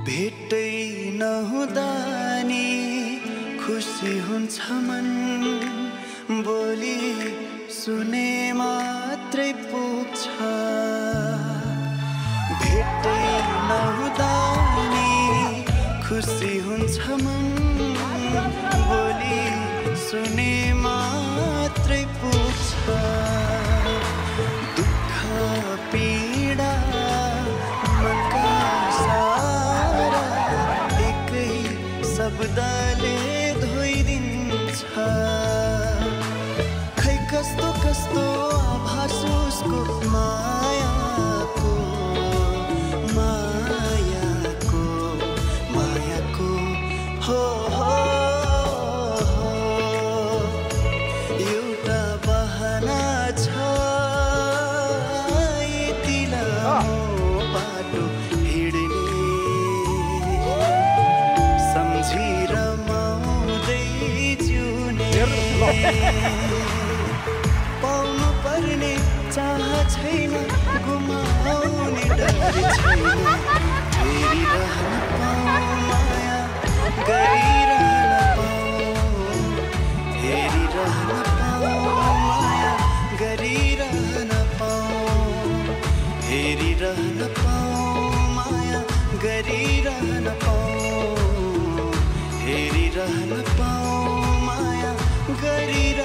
भेटै नहुँदा नि खुसी हुन्छ मन बोली सुने मात्रै पुग्छ भेटै नहुँदा नि खुसी हुन्छ मन बोली सुने मात्रै पुग्छ दुःख पीडा मनका सारा एकै शब्दले धोइदिन्छ खै कस्तो कस्तो आभास उसको मायाको हो एउटा बहाना छ यति लामो बाटो हिँड्ने सम्झी रमाउँदै जिउने पाउनु पर्ने चाह छैन गुमाउने डर छैन फेरि रहन पाऊँ माया गरिरहन पाऊँ हेरिरहन पाऊँ माया गरिरहन पाऊँ हेरिरहन पाऊँ माया गरिरहन पाऊँ हेरिरहन पाऊँ माया गरिरहन